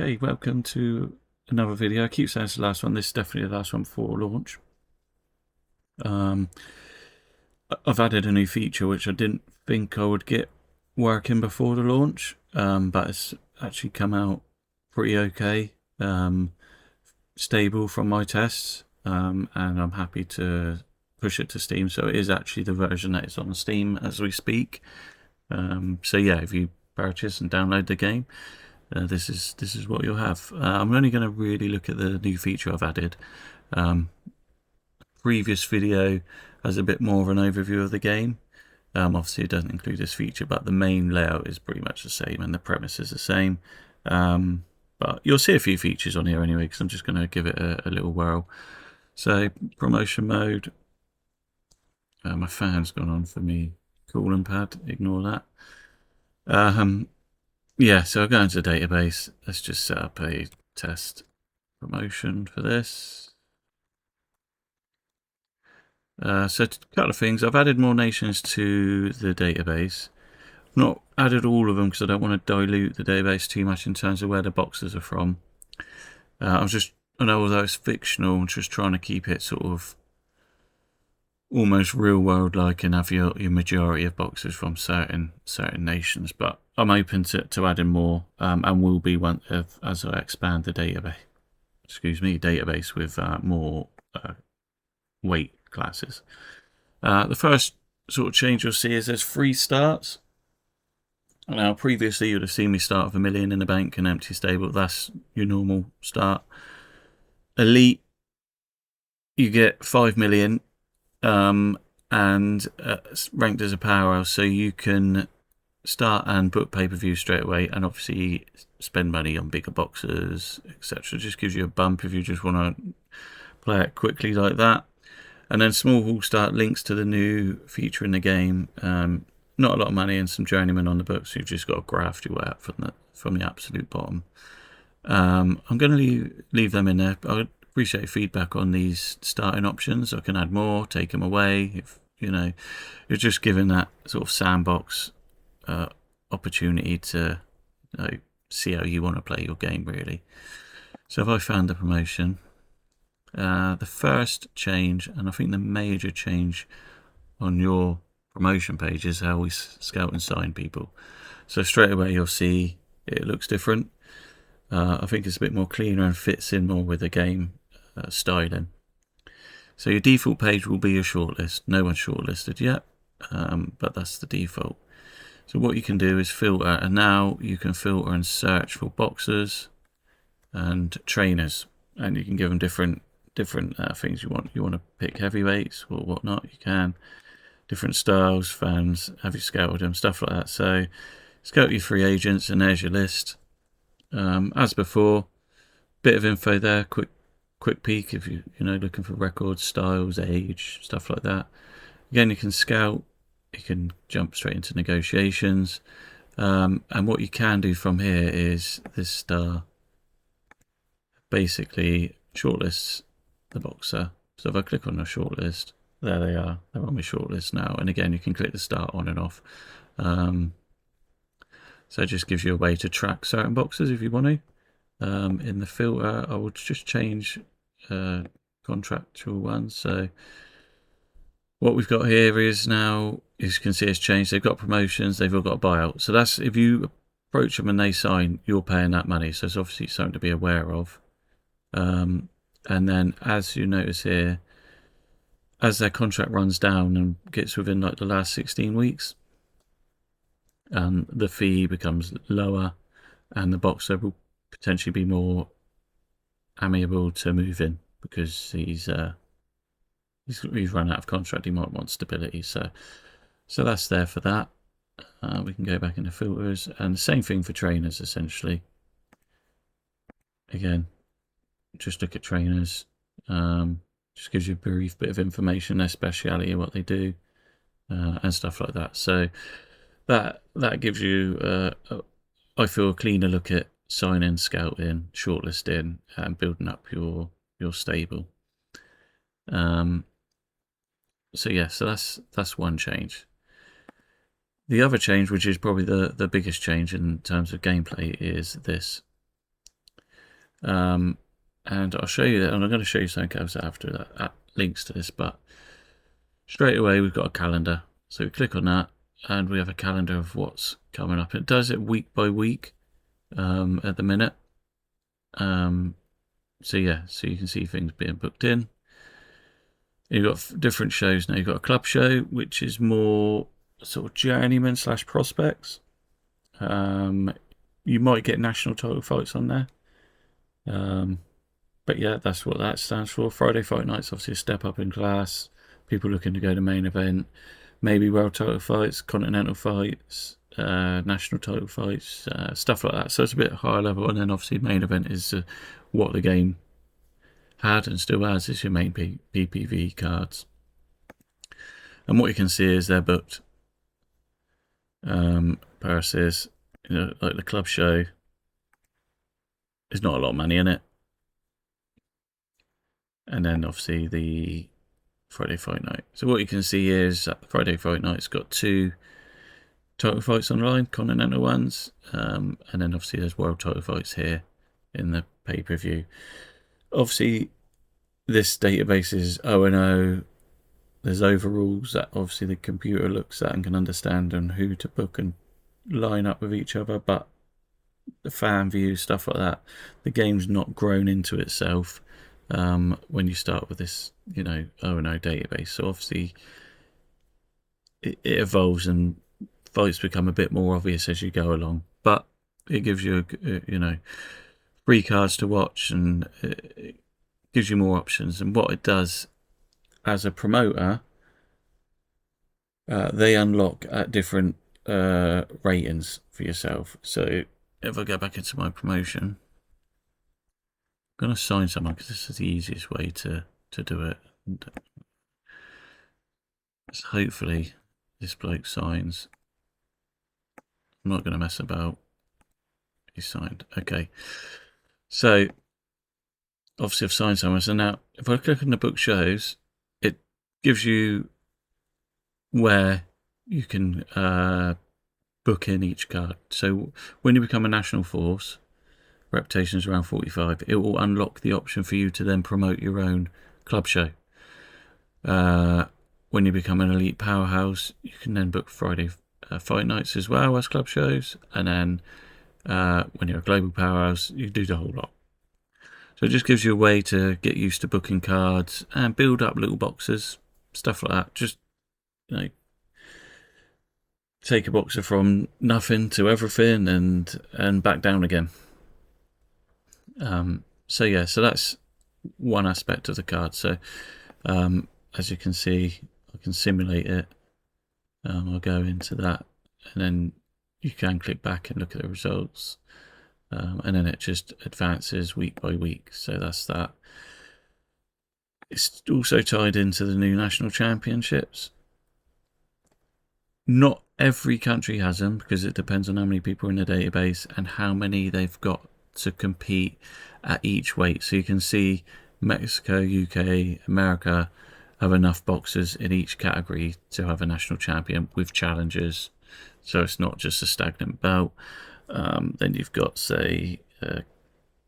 Okay, welcome to another video. I keep saying it's the last one. This is definitely the last one before launch. I've added a new feature which I didn't think I would get working before the launch, but it's actually come out pretty okay, stable from my tests, and I'm happy to push it to Steam. So it is actually the version that is on Steam as we speak. So yeah, if you purchase and download the game, this is what you'll have. I'm only going to really look at the new feature I've added. Previous video has a bit more of an overview of the game. Obviously, it doesn't include this feature, but the main layout is pretty much the same and the premise is the same. But you'll see a few features on here anyway, because I'm just going to give it a little whirl. So, promotion mode. My fan's gone on for me. Cooling pad, ignore that. Yeah, so I'll go into the database. Let's just set up a test promotion for this. So a couple of things. I've added more nations to the database. I've not added all of them because I don't want to dilute the database too much in terms of where the boxes are from. I know although it's fictional, I'm just trying to keep it sort of almost real world like and have your majority of boxes from certain nations. But I'm open to adding more, and will be one as I expand the database. Database with more weight classes. The first sort of change you'll see is there's free starts. Now, previously you would have seen me start with 1 million in the bank and empty stable. That's your normal start. Elite, you get 5 million, and ranked as a powerhouse, so you can start and book pay-per-view straight away, and obviously spend money on bigger boxes, etc. Just gives you a bump if you just want to play it quickly like that. And then small hall start links to the new feature in the game. Not a lot of money and some journeymen on the books. You've just got to graft your way up from the absolute bottom. I'm going to leave them in there. I would appreciate feedback on these starting options. I can add more, take them away. If you're just given that sort of sandbox opportunity to see how you want to play your game, really. So if I found the promotion, the first change, and I think the major change on your promotion page, is how we scout and sign people. So straight away you'll see it looks different. I think it's a bit more cleaner and fits in more with the game styling. So your default page will be your shortlist. No one's shortlisted yet, but that's the default. So what you can do is filter, and now you can filter and search for boxers and trainers, and you can give them different things you want. You want to pick heavyweights or whatnot, you can. Different styles, fans, have you scouted them, stuff like that. So scout your free agents, and there's your list. As before, bit of info there, quick peek if you're looking for records, styles, age, stuff like that. Again, you can scout, you can jump straight into negotiations, and what you can do from here is this star basically shortlists the boxer. So if I click on the shortlist, there they are. They're on my shortlist now. And again, you can click the start on and off. So it just gives you a way to track certain boxes if you want to. In the filter, I would just change contractual ones. So what we've got here is now, as you can see, it's changed. They've got promotions. They've all got a buyout. So that's if you approach them and they sign, you're paying that money. So it's obviously something to be aware of. And then, as you notice here, as their contract runs down and gets within like the last 16 weeks, the fee becomes lower, and the boxer will potentially be more amenable to move in because he's run out of contract. He might want stability, so that's there for that. We can go back into filters, and the same thing for trainers essentially. Again, just look at trainers. Just gives you a brief bit of information, their speciality, what they do, and stuff like that. So that gives you, I feel, a cleaner look at signing, scouting, shortlisting, and building up your stable. So yeah, so that's one change. The other change, which is probably the biggest change in terms of gameplay, is this. And I'll show you that, and I'm going to show you something else after that links to this, but straight away we've got a calendar. So we click on that and we have a calendar of what's coming up. It does it week by week at the minute. So yeah, so you can see things being booked in. You've got different shows now. You've got a club show, which is more sort of journeyman / prospects. You might get national title fights on there. But yeah, that's what that stands for. Friday Fight Night's obviously a step up in class. People looking to go to main event. Maybe world title fights, continental fights, national title fights, stuff like that. So it's a bit higher level. And then obviously main event is what the game had and still has, is your main PPV cards. And what you can see is they're booked. Paris is, like the club show, there's not a lot of money in it. And then obviously the Friday Fight Night. So what you can see is that the Friday Fight Night's got 2 title fights online, continental ones, and then obviously there's world title fights here in the pay-per-view. Obviously this database is 0-0. There's overrules that obviously the computer looks at and can understand and who to book and line up with each other, but the fan view, stuff like that, the game's not grown into itself when you start with this 0-0 database. So obviously it evolves and fights become a bit more obvious as you go along, but it gives you free cards to watch, and it gives you more options. And what it does as a promoter, they unlock at different ratings for yourself. So if I go back into my promotion, I'm going to sign someone because this is the easiest way to do it. And hopefully this bloke signs. I'm not going to mess about. He signed. Okay. So obviously I've signed someone. So now if I click on the book shows, it gives you where you can book in each card. So when you become a national force, reputation is around 45, it will unlock the option for you to then promote your own club show. When you become an elite powerhouse, you can then book Friday Fight Nights as well as club shows, and then when you're a global powerhouse, you do the whole lot. So it just gives you a way to get used to booking cards and build up little boxes, stuff like that. Just take a boxer from nothing to everything and back down again. So yeah, so that's one aspect of the card. So as you can see, I can simulate it. I'll go into that, and then you can click back and look at the results, and then it just advances week by week. So that's that. It's also tied into the new national championships. Not every country has them because it depends on how many people are in the database and how many they've got to compete at each weight. So you can see Mexico, UK, America have enough boxers in each category to have a national champion with challenges. So it's not just a stagnant belt. Then you've got, say,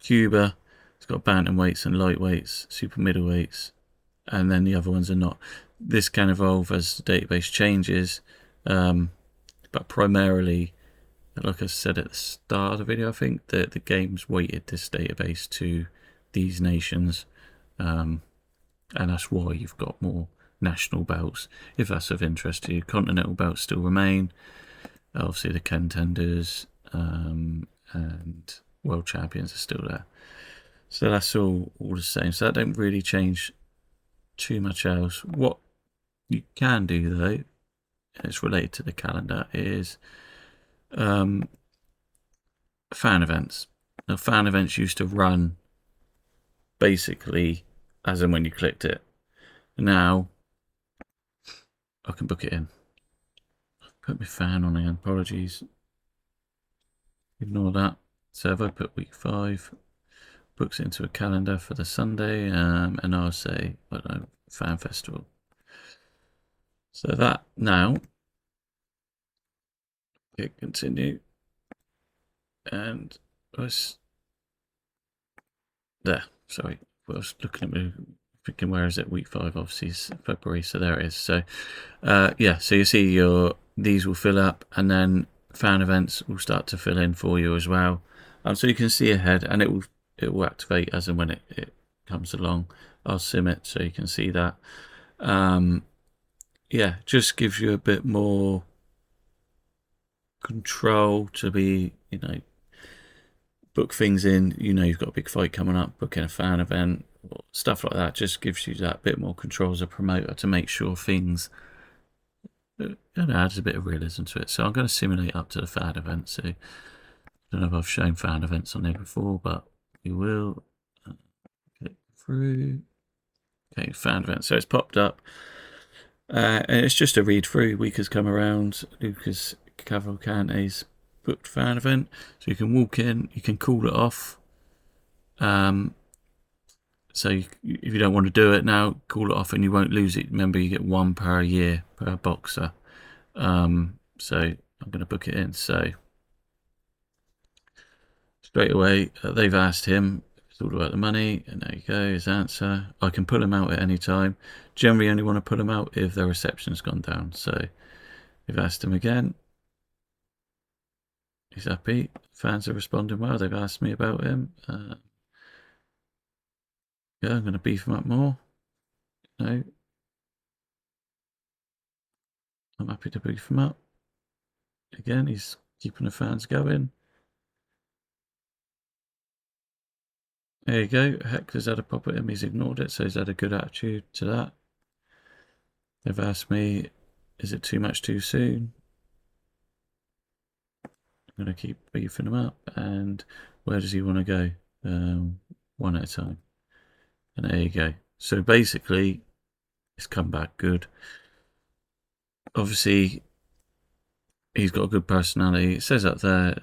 Cuba. It's got bantamweights and lightweights, super middleweights, and then the other ones are not. This can evolve as the database changes, but primarily, like I said at the start of the video, I think that the game's weighted this database to these nations, and that's why you've got more national belts. If that's of interest to you, continental belts still remain. Obviously, the contenders and world champions are still there. So that's all the same. So that don't really change too much else. What you can do though, and it's related to the calendar, is fan events. Now, fan events used to run basically as and when you clicked it. Now I can book it in. Put my fan on again. Apologies. Ignore that. So if I put week 5, books it into a calendar for the Sunday, and I'll say, I don't know, fan festival. So that now, hit continue, and let's there. Sorry, I was looking at me, thinking, where is it? Week 5, obviously, is February. So there it is. So, yeah. So you see these will fill up, and then fan events will start to fill in for you as well. So you can see ahead, and it will activate as and when it comes along. I'll sim it so you can see that. Yeah, just gives you a bit more control to be, book things in. You've got a big fight coming up, booking a fan event, stuff like that. Just gives you that bit more control as a promoter to make sure things, adds a bit of realism to it. So I'm going to simulate up to the fan event. So I don't know if I've shown fan events on there before, but we will. Click through. Okay, fan event. So it's popped up. And it's just a read through. Week has come around. Lucas Cavalcante's booked fan event. So you can walk in, you can call it off. So if you don't want to do it now, call it off and you won't lose it. Remember, you get 1 per year per boxer. So I'm going to book it in. So straight away, they've asked him. It's all about the money, and there you go, his answer. I can pull him out at any time. Generally only want to pull him out if their reception's gone down. So they've asked him again. He's happy. Fans are responding well. They've asked me about him. Yeah, I'm going to beef him up more. No. I'm happy to beef him up. Again, he's keeping the fans going. There you go. Hector's had a pop at him. He's ignored it, so he's had a good attitude to that. They've asked me, is it too much too soon? I'm going to keep beefing him up. And where does he want to go? One at a time. And there you go. So basically, it's come back good. Obviously, he's got a good personality. It says up there,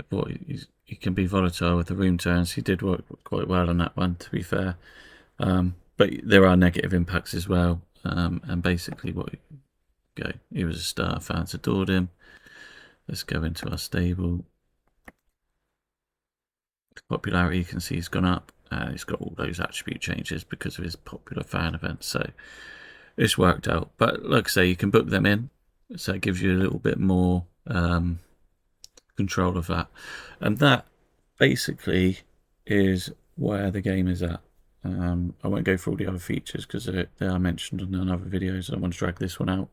he can be volatile with the room turns. He did work quite well on that one, to be fair. But there are negative impacts as well. And basically, he was a star. Fans adored him. Let's go into our stable. Popularity, you can see, he's gone up. He's got all those attribute changes because of his popular fan events. So it's worked out. But like I say, you can book them in. So it gives you a little bit more control of that. And that basically is where the game is at. I won't go through all the other features because they are mentioned in other videos. I don't want to drag this one out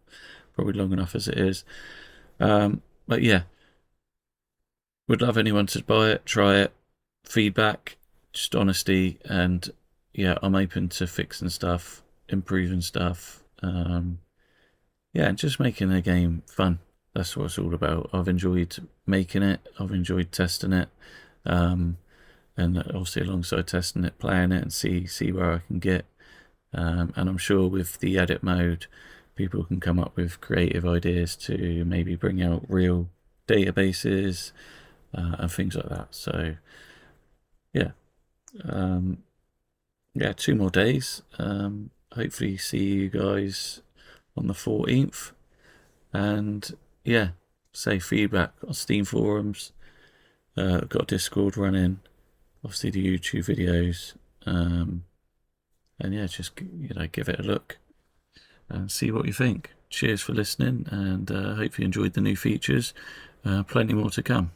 probably long enough as it is. But yeah, would love anyone to buy it, try it, feedback, just honesty, and yeah, I'm open to fixing stuff, improving stuff. Yeah, and just making the game fun. That's what it's all about. I've enjoyed making it. I've enjoyed testing it. And obviously alongside testing it, playing it and see where I can get. And I'm sure with the edit mode, people can come up with creative ideas to maybe bring out real databases and things like that. So yeah. Yeah, 2 more days. Hopefully see you guys on the 14th. And yeah, say feedback on Steam forums. I've got Discord running, obviously the YouTube videos. And yeah, just give it a look and see what you think. Cheers for listening, and hope you enjoyed the new features. Plenty more to come.